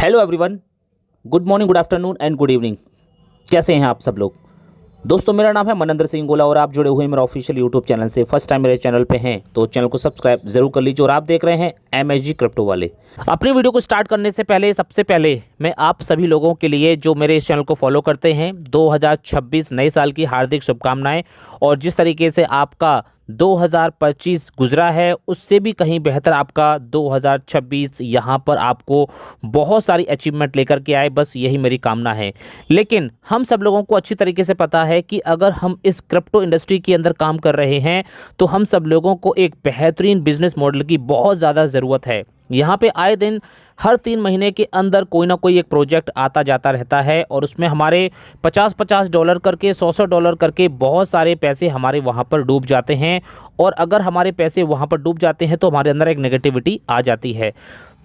Hello everyone, good morning, good afternoon and good evening. कैसे हैं आप सब लोग? दोस्तों, मेरा नाम है मनंदर सिंह गोला और आप जुड़े हुए मेरा ऑफिशियल यूट्यूब चैनल से। फर्स्ट टाइम मेरे चैनल पे हैं तो चैनल को सब्सक्राइब जरूर कर लीजिए। और आप देख रहे हैं MSG क्रिप्टो वाले। अपनी वीडियो को स्टार्ट करने से पहले सबसे पहले मैं आप सभी लोगों के लिए जो मेरे इस चैनल को फॉलो करते हैं 2026 नए साल की हार्दिक शुभकामनाएं। और जिस तरीके से आपका 2025 गुजरा है उससे भी कहीं बेहतर आपका 2026 यहाँ पर आपको बहुत सारी अचीवमेंट लेकर के आए, बस यही मेरी कामना है। लेकिन हम सब लोगों को अच्छी तरीके से पता है कि अगर हम इस क्रिप्टो इंडस्ट्री के अंदर काम कर रहे हैं तो हम सब लोगों को एक बेहतरीन बिजनेस मॉडल की बहुत ज़्यादा ज़रूरत है। यहाँ पे आए दिन हर 3 महीने के अंदर कोई ना कोई एक प्रोजेक्ट आता जाता रहता है और उसमें हमारे $50-50 करके, $100 करके बहुत सारे पैसे हमारे वहाँ पर डूब जाते हैं। और अगर हमारे पैसे वहाँ पर डूब जाते हैं तो हमारे अंदर एक नेगेटिविटी आ जाती है।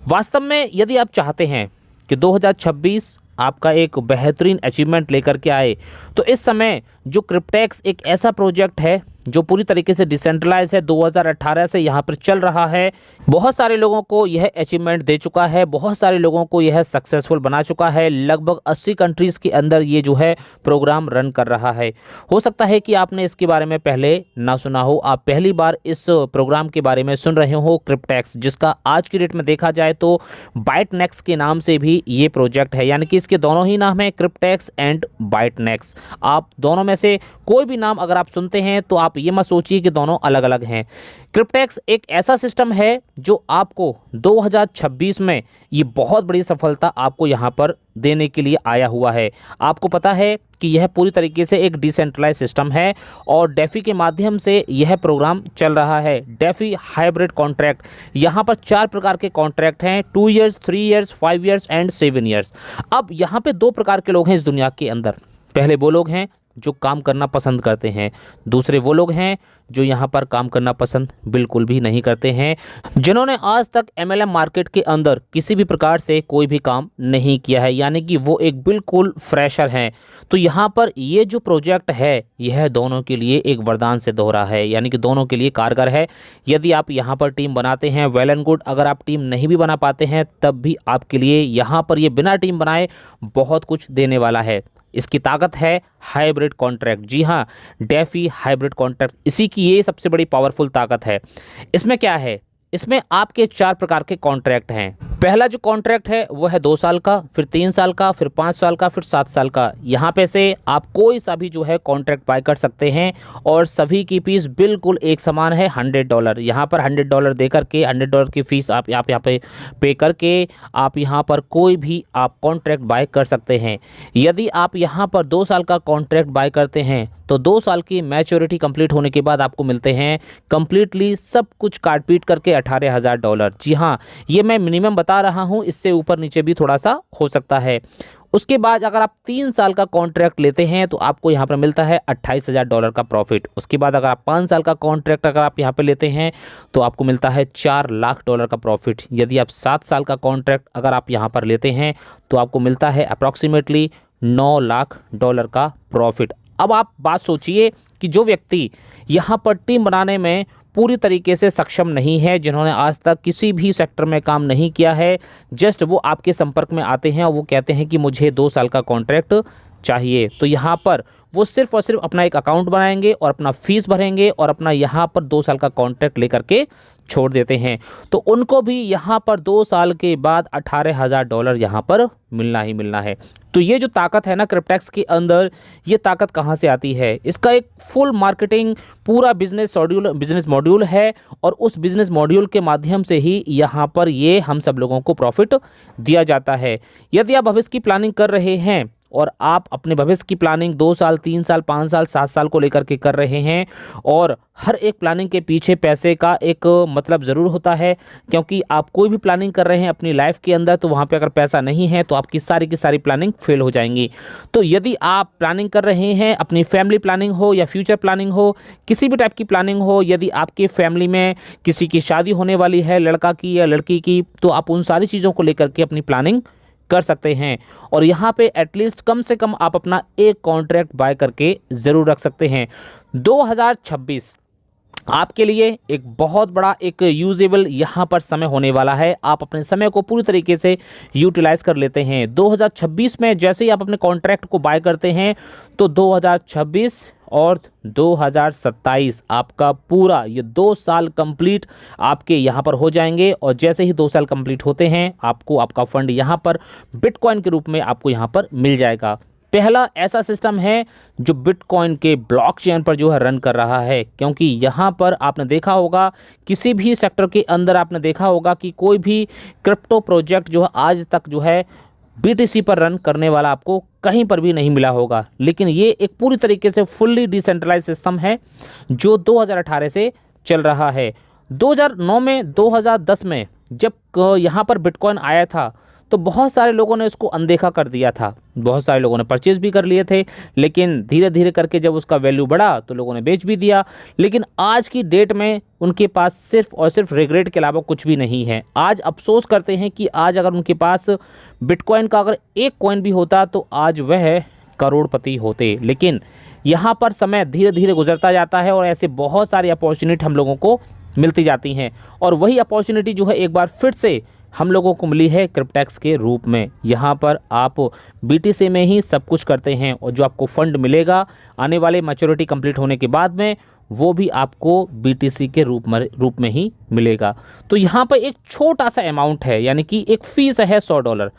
वास्तव में यदि आप चाहते हैं कि 2026 आपका एक बेहतरीन अचीवमेंट लेकर के आए तो इस समय जो क्रिप्टेक्स एक ऐसा प्रोजेक्ट है जो पूरी तरीके से डिसेंट्रलाइज है, 2018 से यहाँ पर चल रहा है। बहुत सारे लोगों को यह अचीवमेंट दे चुका है, बहुत सारे लोगों को यह सक्सेसफुल बना चुका है। लगभग 80 कंट्रीज़ के अंदर ये जो है प्रोग्राम रन कर रहा है। हो सकता है कि आपने इसके बारे में पहले ना सुना हो, आप पहली बार इस प्रोग्राम के बारे में सुन रहे हो, क्रिप्टेक्स, जिसका आज की डेट में देखा जाए तो बाइटनेक्स के नाम से भी ये प्रोजेक्ट है। यानी कि इसके दोनों ही नाम है, क्रिप्टेक्स एंड बाइटनेक्स। आप दोनों में से कोई भी नाम अगर आप सुनते हैं तो आप ये मत सोचिए कि दोनों अलग अलग हैं। क्रिप्टेक्स एक ऐसा सिस्टम है जो आपको 2026 में ये बहुत बड़ी सफलता आपको यहाँ पर देने के लिए आया हुआ है। आपको पता है कि यह पूरी तरीके से एक डिसेंट्रलाइज सिस्टम है और डेफी के माध्यम से यह प्रोग्राम चल रहा है। डेफी हाइब्रिड कॉन्ट्रैक्ट, यहाँ पर 4 प्रकार के कॉन्ट्रैक्ट हैं, 2 years, 3 years, 5 years and 7 years. अब यहाँ पे 2 प्रकार के लोग हैं इस दुनिया के अंदर। पहले वो लोग हैं जो काम करना पसंद करते हैं, दूसरे वो लोग हैं जो यहाँ पर काम करना पसंद बिल्कुल भी नहीं करते हैं, जिन्होंने आज तक MLM मार्केट के अंदर किसी भी प्रकार से कोई भी काम नहीं किया है, यानी कि वो एक बिल्कुल फ्रेशर हैं। तो यहाँ पर ये जो प्रोजेक्ट है यह दोनों के लिए एक वरदान से दोहरा है, यानी कि दोनों के लिए कारगर है। यदि आप यहाँ पर टीम बनाते हैं, वेल एंड गुड। अगर आप टीम नहीं भी बना पाते हैं तब भी आपके लिए यहाँ पर ये बिना टीम बनाए बहुत कुछ देने वाला है। इसकी ताकत है हाइब्रिड कॉन्ट्रैक्ट। जी हाँ, डेफी हाइब्रिड कॉन्ट्रैक्ट, इसी की ये सबसे बड़ी पावरफुल ताकत है। इसमें क्या है, इसमें आपके 4 प्रकार के कॉन्ट्रैक्ट हैं। पहला जो कॉन्ट्रैक्ट है वो है 2 साल का, फिर 3 साल का, फिर 5 साल का, फिर 7 साल का। यहाँ पे से आप कोई सा भी जो है कॉन्ट्रैक्ट बाय कर सकते हैं और सभी की फीस बिल्कुल एक समान है, $100। यहाँ पर $100 दे करके, $100 की फ़ीस आप यहाँ पे पे करके आप यहाँ पर कोई भी आप कॉन्ट्रैक्ट बाय कर सकते हैं। यदि आप यहाँ पर 2 साल का कॉन्ट्रैक्ट बाय करते हैं तो 2 साल की मैच्योरिटी कंप्लीट होने के बाद आपको मिलते हैं कंप्लीटली सब कुछ काट पीट करके $18,000। जी हाँ, ये मैं मिनिमम बता रहा हूँ, इससे ऊपर नीचे भी थोड़ा सा हो सकता है। उसके बाद अगर आप 3 साल का कॉन्ट्रैक्ट लेते हैं तो आपको यहाँ पर मिलता है $28,000 का प्रॉफिट। उसके बाद अगर आप 5 साल का कॉन्ट्रैक्ट अगर आप यहाँ पे लेते हैं तो आपको मिलता है $4 लाख का प्रॉफिट। यदि आप 7 साल का कॉन्ट्रैक्ट अगर आप यहाँ पर लेते हैं तो आपको मिलता है अप्रॉक्सीमेटली $9 लाख का प्रॉफिट। अब आप बात सोचिए कि जो व्यक्ति यहाँ पर टीम बनाने में पूरी तरीके से सक्षम नहीं है, जिन्होंने आज तक किसी भी सेक्टर में काम नहीं किया है, जस्ट वो आपके संपर्क में आते हैं और वो कहते हैं कि मुझे 2 साल का कॉन्ट्रैक्ट चाहिए, तो यहाँ पर वो सिर्फ और सिर्फ अपना एक अकाउंट बनाएंगे और अपना फीस भरेंगे और अपना यहाँ पर 2 साल का कॉन्ट्रैक्ट लेकर के छोड़ देते हैं। तो उनको भी यहाँ पर 2 साल के बाद $18,000 यहाँ पर मिलना ही मिलना है। तो ये जो ताकत है ना क्रिप्टेक्स के अंदर, ये ताकत कहाँ से आती है? इसका एक फुल मार्केटिंग पूरा बिजनेस मॉड्यूल है और उस बिजनेस मॉड्यूल के माध्यम से ही यहाँ पर ये हम सब लोगों को प्रॉफिट दिया जाता है। यदि आप भविष्य की प्लानिंग कर रहे हैं और आप अपने भविष्य की प्लानिंग 2 साल, 3 साल, 5 साल, 7 साल को लेकर के कर रहे हैं और हर एक प्लानिंग के पीछे पैसे का एक मतलब ज़रूर होता है, क्योंकि आप कोई भी प्लानिंग कर रहे हैं अपनी लाइफ के अंदर तो वहाँ पे अगर पैसा नहीं है तो आपकी सारी की सारी प्लानिंग फेल हो जाएंगी। तो यदि आप प्लानिंग कर रहे हैं, अपनी फैमिली प्लानिंग हो या फ्यूचर प्लानिंग हो, किसी भी टाइप की प्लानिंग हो, यदि आपके फैमिली में किसी की शादी होने वाली है, लड़का की या लड़की की, तो आप उन सारी चीज़ों को लेकर के अपनी प्लानिंग कर सकते हैं। और यहाँ पे एटलीस्ट कम से कम आप अपना एक कॉन्ट्रैक्ट बाय करके ज़रूर रख सकते हैं। 2026 आपके लिए एक बहुत बड़ा एक यूजेबल यहाँ पर समय होने वाला है। आप अपने समय को पूरी तरीके से यूटिलाइज कर लेते हैं। 2026 में जैसे ही आप अपने कॉन्ट्रैक्ट को बाय करते हैं तो 2026 और 2027 आपका पूरा ये 2 साल कंप्लीट आपके यहाँ पर हो जाएंगे। और जैसे ही 2 साल कंप्लीट होते हैं आपको आपका फंड यहाँ पर बिटकॉइन के रूप में आपको यहाँ पर मिल जाएगा। पहला ऐसा सिस्टम है जो बिटकॉइन के ब्लॉकचेन पर जो है रन कर रहा है, क्योंकि यहाँ पर आपने देखा होगा किसी भी सेक्टर के अंदर आपने देखा होगा कि कोई भी क्रिप्टो प्रोजेक्ट जो है आज तक जो है BTC पर रन करने वाला आपको कहीं पर भी नहीं मिला होगा। लेकिन ये एक पूरी तरीके से फुल्ली डिसेंट्रलाइज सिस्टम है जो 2018 से चल रहा है। 2009 में 2010 में जब यहाँ पर बिटकॉइन आया था तो बहुत सारे लोगों ने इसको अनदेखा कर दिया था, बहुत सारे लोगों ने परचेज़ भी कर लिए थे, लेकिन धीरे धीरे करके जब उसका वैल्यू बढ़ा तो लोगों ने बेच भी दिया। लेकिन आज की डेट में उनके पास सिर्फ और सिर्फ रिग्रेट के अलावा कुछ भी नहीं है। आज अफसोस करते हैं कि आज अगर उनके पास बिटकॉइन का अगर एक कॉइन भी होता तो आज वह करोड़पति होते। लेकिन यहाँ पर समय धीरे धीरे गुजरता जाता है और ऐसे बहुत सारी अपॉर्चुनिटी हम लोगों को मिलती जाती हैं, और वही अपॉर्चुनिटी जो है एक बार फिर से हम लोगों को मिली है क्रिप्टेक्स के रूप में। यहाँ पर आप BTC में ही सब कुछ करते हैं और जो आपको फंड मिलेगा आने वाले मैच्योरिटी कंप्लीट होने के बाद में वो भी आपको BTC के रूप में ही मिलेगा। तो यहाँ पर एक छोटा सा अमाउंट है, यानी कि एक फ़ीस है $100।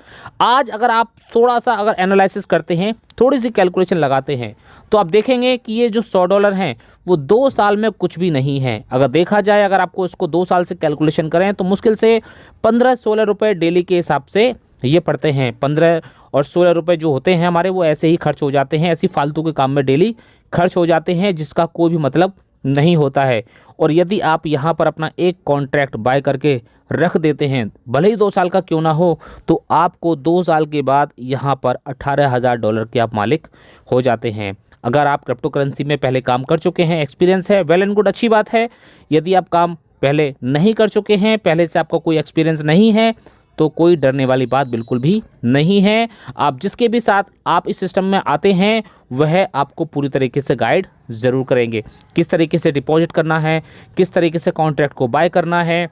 आज अगर आप थोड़ा सा अगर एनालिसिस करते हैं, थोड़ी सी कैलकुलेशन लगाते हैं, तो आप देखेंगे कि ये जो $100 हैं वो 2 साल में कुछ भी नहीं है। अगर देखा जाए, अगर आपको इसको 2 साल से कैलकुलेशन करें तो मुश्किल से 15-16 रुपये डेली के हिसाब से ये पड़ते हैं। 15 और 16 रुपये जो होते हैं हमारे वो ऐसे ही खर्च हो जाते हैं, ऐसी फालतू के काम में डेली खर्च हो जाते हैं जिसका कोई भी मतलब नहीं होता है। और यदि आप यहाँ पर अपना एक कॉन्ट्रैक्ट बाय करके रख देते हैं, भले ही 2 साल का क्यों ना हो, तो आपको 2 साल के बाद यहाँ पर $18,000 के आप मालिक हो जाते हैं। अगर आप क्रिप्टो करेंसी में पहले काम कर चुके हैं, एक्सपीरियंस है, वेल एंड गुड, अच्छी बात है। यदि आप काम पहले नहीं कर चुके हैं, पहले से आपका कोई एक्सपीरियंस नहीं है, तो कोई डरने वाली बात बिल्कुल भी नहीं है। आप जिसके भी साथ आप इस सिस्टम में आते हैं वह आपको पूरी तरीके से गाइड ज़रूर करेंगे, किस तरीके से डिपॉजिट करना है, किस तरीके से कॉन्ट्रैक्ट को बाय करना है,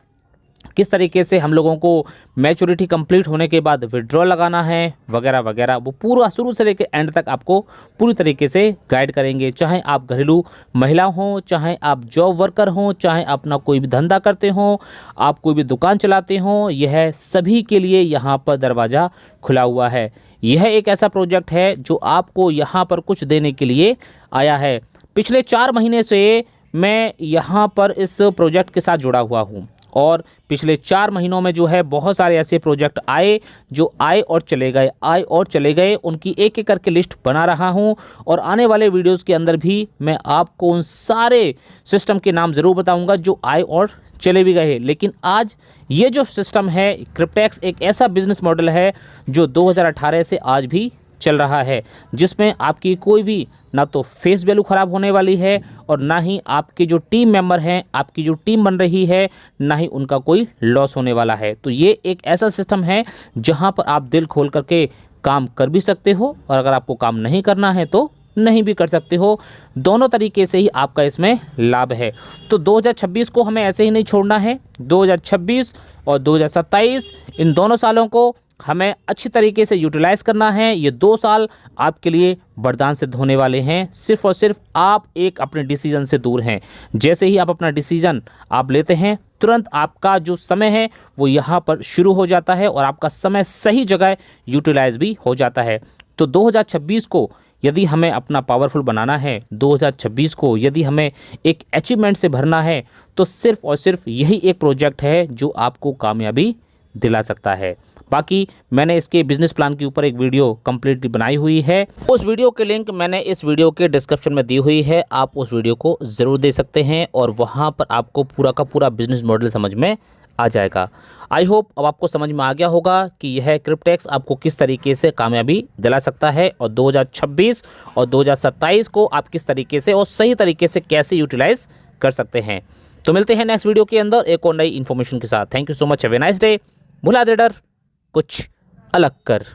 किस तरीके से हम लोगों को मैच्योरिटी कंप्लीट होने के बाद विड्रॉल लगाना है, वगैरह वगैरह। वो पूरा शुरू से लेकर एंड तक आपको पूरी तरीके से गाइड करेंगे। चाहे आप घरेलू महिला हों, चाहे आप जॉब वर्कर हों, चाहे अपना कोई भी धंधा करते हों, आप कोई भी दुकान चलाते हों, यह सभी के लिए यहाँ पर दरवाज़ा खुला हुआ है। यह एक ऐसा प्रोजेक्ट है जो आपको यहाँ पर कुछ देने के लिए आया है। पिछले 4 महीने से मैं यहाँ पर इस प्रोजेक्ट के साथ जुड़ा हुआ हूँ, और पिछले 4 महीनों में जो है बहुत सारे ऐसे प्रोजेक्ट आए जो आए और चले गए। उनकी एक एक करके लिस्ट बना रहा हूं, और आने वाले वीडियोस के अंदर भी मैं आपको उन सारे सिस्टम के नाम ज़रूर बताऊंगा जो आए और चले भी गए। लेकिन आज ये जो सिस्टम है, क्रिप्टेक्स एक ऐसा बिजनेस मॉडल है जो 2018 से आज भी चल रहा है, जिसमें आपकी कोई भी ना तो फेस वैल्यू ख़राब होने वाली है, और ना ही आपके जो टीम मेंबर हैं, आपकी जो टीम बन रही है, ना ही उनका कोई लॉस होने वाला है। तो ये एक ऐसा सिस्टम है जहां पर आप दिल खोल करके काम कर भी सकते हो, और अगर आपको काम नहीं करना है तो नहीं भी कर सकते हो। दोनों तरीके से ही आपका इसमें लाभ है। तो 2026 को हमें ऐसे ही नहीं छोड़ना है। 2026 और 2027 इन दोनों सालों को हमें अच्छी तरीके से यूटिलाइज़ करना है। ये 2 साल आपके लिए वरदान सिद्ध होने वाले हैं। सिर्फ और सिर्फ आप एक अपने डिसीजन से दूर हैं। जैसे ही आप अपना डिसीजन आप लेते हैं, तुरंत आपका जो समय है वो यहाँ पर शुरू हो जाता है, और आपका समय सही जगह यूटिलाइज भी हो जाता है। तो 2026 को यदि हमें अपना पावरफुल बनाना है, 2026 को यदि हमें एक अचीवमेंट से भरना है, तो सिर्फ और सिर्फ यही एक प्रोजेक्ट है जो आपको कामयाबी दिला सकता है। बाकी मैंने इसके बिजनेस प्लान के ऊपर एक वीडियो कंप्लीटली बनाई हुई है। उस वीडियो की लिंक मैंने इस वीडियो के डिस्क्रिप्शन में दी हुई है, आप उस वीडियो को ज़रूर दे सकते हैं, और वहाँ पर आपको पूरा का पूरा बिजनेस मॉडल समझ में आ जाएगा। आई होप अब आपको समझ में आ गया होगा कि यह क्रिप्टेक्स आपको किस तरीके से कामयाबी दिला सकता है, और 2026 और 2027 को आप किस तरीके से और सही तरीके से कैसे यूटिलाइज कर सकते हैं। तो मिलते हैं नेक्स्ट वीडियो के अंदर एक और नई इन्फॉर्मेशन के साथ। Thank you so much, have a nice day. भुला दे डर, कुछ अलग कर।